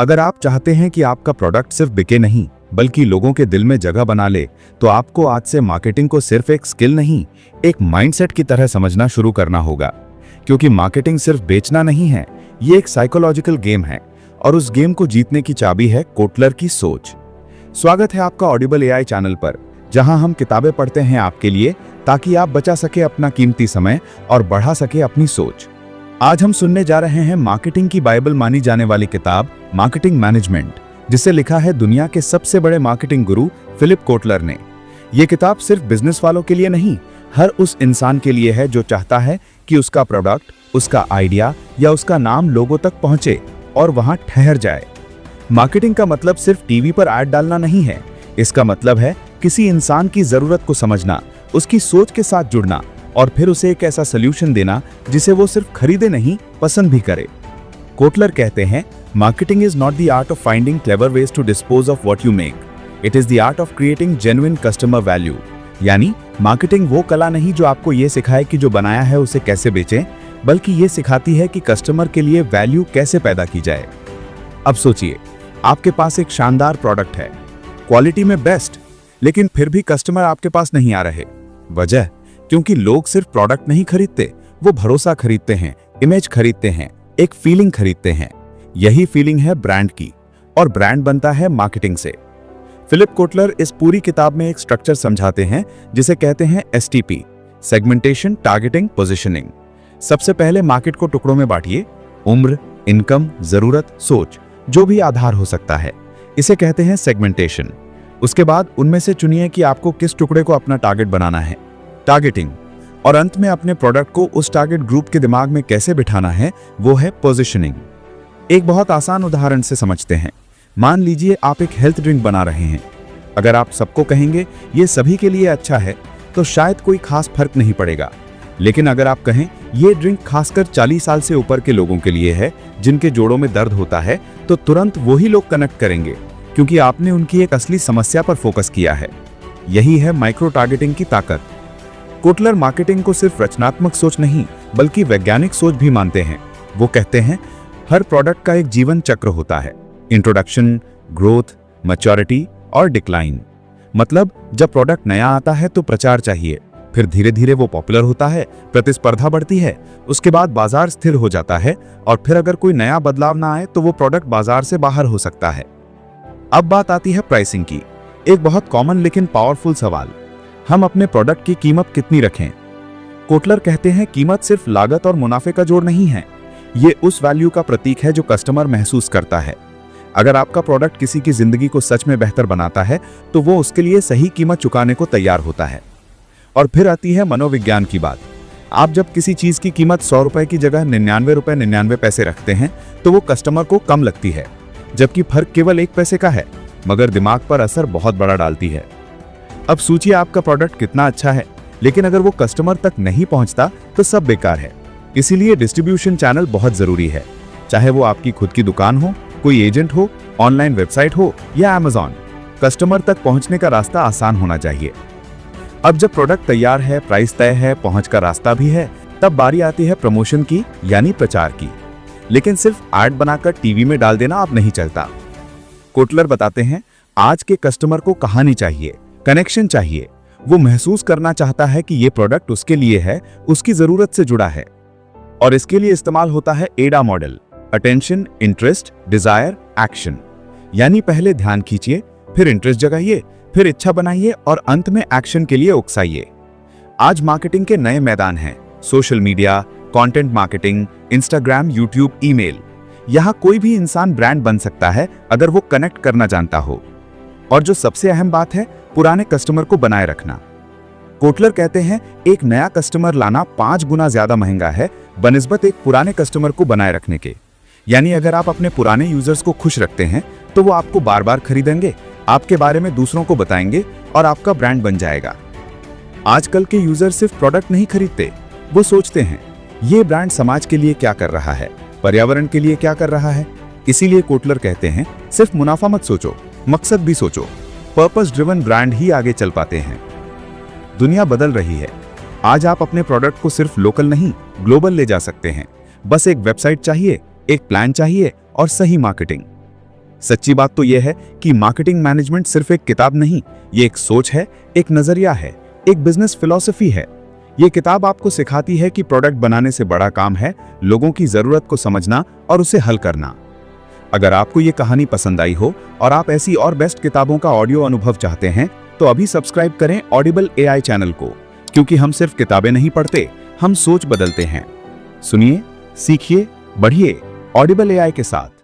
अगर आप चाहते हैं कि आपका प्रोडक्ट सिर्फ बिके नहीं बल्कि लोगों के दिल में जगह बना ले, तो आपको आज से मार्केटिंग को सिर्फ एक स्किल नहीं, एक माइंडसेट की तरह समझना शुरू करना होगा। क्योंकि मार्केटिंग सिर्फ बेचना नहीं है, ये एक साइकोलॉजिकल गेम है और उस गेम को जीतने की चाबी है कोटलर की सोच। स्वागत है आपका ऑडिबल एआई चैनल पर, जहां हम किताबें पढ़ते हैं आपके लिए, ताकि आप बचा सके अपना कीमती समय और बढ़ा सके अपनी सोच। आज हम सुनने जा रहे हैं मार्केटिंग की बाइबल मानी जाने वाली किताब मार्केटिंग मैनेजमेंट, जिसे लिखा है दुनिया के सबसे बड़े मार्केटिंग गुरु फिलिप कोटलर ने। यह किताब सिर्फ बिजनेस वालों के लिए नहीं, हर उस इंसान के लिए है जो चाहता है कि उसका प्रोडक्ट, उसका आइडिया या उसका नाम लोगों तक पहुंचे और वहां ठहर जाए। मार्केटिंग का मतलब सिर्फ टीवी पर ऐड डालना नहीं है। इसका मतलब है किसी इंसान की जरूरत को समझना, उसकी सोच के साथ जुड़ना और फिर उसे एक ऐसा सॉल्यूशन देना जिसे वो सिर्फ खरीदे नहीं, पसंद भी करे। कोटलर कहते हैं, marketing is not the art of finding clever ways to dispose of what you make, it is the art of creating genuine customer value. यानी मार्केटिंग वो कला नहीं जो आपको ये सिखाए कि जो बनाया है उसे कैसे बेचें, बल्कि ये सिखाती है कि कस्टमर के लिए वैल्यू कैसे पैदा की जाए। अब सोचिए, आपके पास एक शानदार प्रोडक्ट है, क्वालिटी में बेस्ट, लेकिन फिर भी कस्टमर आपके पास नहीं आ रहे। वजह, क्योंकि लोग सिर्फ प्रोडक्ट नहीं खरीदते, वो भरोसा खरीदते हैं, इमेज खरीदते हैं, एक फीलिंग खरीदते हैं। यही फीलिंग है ब्रांड की, और ब्रांड बनता है मार्केटिंग से। फिलिप कोटलर इस पूरी किताब में एक स्ट्रक्चर समझाते हैं जिसे कहते हैं STP, सेगमेंटेशन, टारगेटिंग, पोजिशनिंग। सबसे पहले मार्केट को टुकड़ों में बांटिए, उम्र, इनकम, जरूरत, सोच, जो भी आधार हो सकता है, इसे कहते हैं सेगमेंटेशन। उसके बाद उनमें से चुनिए कि आपको किस टुकड़े को अपना टारगेट बनाना है, टारगेटिंग। और अंत में अपने प्रोडक्ट को उस टारगेट ग्रुप के दिमाग में कैसे बिठाना है, वो है पोजीशनिंग। एक बहुत आसान उदाहरण से समझते हैं। मान लीजिए आप एक हेल्थ ड्रिंक बना रहे हैं। अगर आप सबको कहेंगे ये सभी के लिए अच्छा है, तो शायद कोई खास फर्क नहीं पड़ेगा। लेकिन अगर आप कहें ये ड्रिंक खासकर 40 साल से ऊपर के लोगों के लिए है, जिनके जोड़ों में दर्द होता है, तो तुरंत वही लोग कनेक्ट करेंगे, क्योंकि आपने उनकी एक असली समस्या पर फोकस किया है। यही है माइक्रो टारगेटिंग की ताकत। कोटलर मार्केटिंग को सिर्फ रचनात्मक सोच नहीं, बल्कि वैज्ञानिक सोच भी मानते हैं। वो कहते हैं, हर प्रोडक्ट का एक जीवन चक्र होता है, इंट्रोडक्शन, ग्रोथ, मैच्योरिटी और डिक्लाइन। मतलब जब प्रोडक्ट नया आता है तो प्रचार चाहिए, फिर धीरे धीरे वो पॉपुलर होता है, प्रतिस्पर्धा बढ़ती है, उसके बाद बाजार स्थिर हो जाता है, और फिर अगर कोई नया बदलाव ना आए तो वो प्रोडक्ट बाजार से बाहर हो सकता है। अब बात आती है प्राइसिंग की, एक बहुत कॉमन लेकिन पावरफुल सवाल। हम अपने प्रोडक्ट की कीमत कितनी रखें? कोटलर कहते हैं, कीमत सिर्फ लागत और मुनाफे का जोड़ नहीं है, ये उस वैल्यू का प्रतीक है जो कस्टमर महसूस करता है। अगर आपका प्रोडक्ट किसी की जिंदगी को सच में बेहतर बनाता है, तो वो उसके लिए सही कीमत चुकाने को तैयार होता है। और फिर आती है मनोविज्ञान की बात। आप जब किसी चीज की कीमत 100 रुपए की जगह 99 रुपए 99 पैसे रखते हैं, तो वो कस्टमर को कम लगती है, जबकि फर्क केवल 1 पैसे का है, मगर दिमाग पर असर बहुत बड़ा डालती है। अब सोचिए, आपका प्रोडक्ट कितना अच्छा है, लेकिन अगर वो कस्टमर तक नहीं पहुंचता तो सब बेकार है। इसीलिए डिस्ट्रीब्यूशन चैनल बहुत जरूरी है, चाहे वो आपकी खुद की दुकान हो, कोई एजेंट हो, ऑनलाइन वेबसाइट हो या Amazon। कस्टमर तक पहुंचने का रास्ता आसान होना चाहिए। अब जब प्रोडक्ट तैयार है, प्राइस तय है, पहुंच का रास्ता भी है, तब बारी आती है प्रमोशन की, यानी प्रचार की। लेकिन सिर्फ ऐड बनाकर टीवी में डाल देना अब नहीं चलता। कोटलर बताते हैं, आज के कस्टमर को कहानी चाहिए, कनेक्शन चाहिए। वो महसूस करना चाहता है कि ये प्रोडक्ट उसके लिए है, उसकी जरूरत से जुड़ा है। और इसके लिए इस्तेमाल होता है AIDA model, attention, interest, desire, action. यानी पहले ध्यान खींचिए, फिर इंटरेस्ट जगाइए, फिर इच्छा बनाइए और अंत में एक्शन के लिए उकसाइए। आज मार्केटिंग के नए मैदान हैं, social media, content marketing, Instagram, YouTube, email. यहां कोई भी इंसान ब्रांड बन सकता है अगर वो कनेक्ट करना जानता हो। और जो सबसे अहम बात है, पुराने कस्टमर को बनाए रखना। कोटलर कहते हैं, एक नया कस्टमर लाना 5 गुना ज्यादा महंगा है बनिस्बत एक पुराने कस्टमर को बनाए रखने के। यानी अगर आप अपने पुराने यूजर्स को खुश रखते हैं, तो वो आपको बार बार खरीदेंगे, आपके बारे में दूसरों को बताएंगे और आपका ब्रांड बन जाएगा। आजकल के यूजर सिर्फ प्रोडक्ट नहीं खरीदते, वो सोचते हैं ये ब्रांड समाज के लिए क्या कर रहा है, पर्यावरण के लिए क्या कर रहा है। इसीलिए कोटलर कहते हैं, सिर्फ मुनाफा मत सोचो, मकसद भी सोचो। पर्पस ड्रिवन ब्रांड ही आगे चल पाते हैं। दुनिया बदल रही है। आज आप अपने प्रोडक्ट को सिर्फ लोकल नहीं, ग्लोबल ले जा सकते हैं। बस एक वेबसाइट चाहिए, एक प्लान चाहिए और सही मार्केटिंग। सच्ची बात तो यह है कि मार्केटिंग मैनेजमेंट सिर्फ एक किताब नहीं, ये एक सोच है, एक नजरिया है, एक बिजनेस फिलॉसफी है। ये किताब आपको सिखाती है कि प्रोडक्ट बनाने से बड़ा काम है लोगों की जरूरत को समझना और उसे हल करना। अगर आपको ये कहानी पसंद आई हो और आप ऐसी और बेस्ट किताबों का ऑडियो अनुभव चाहते हैं तो अभी सब्सक्राइब करें ऑडिबल एआई चैनल को, क्योंकि हम सिर्फ किताबें नहीं पढ़ते, हम सोच बदलते हैं। सुनिए, सीखिए, बढ़िए ऑडिबल एआई के साथ।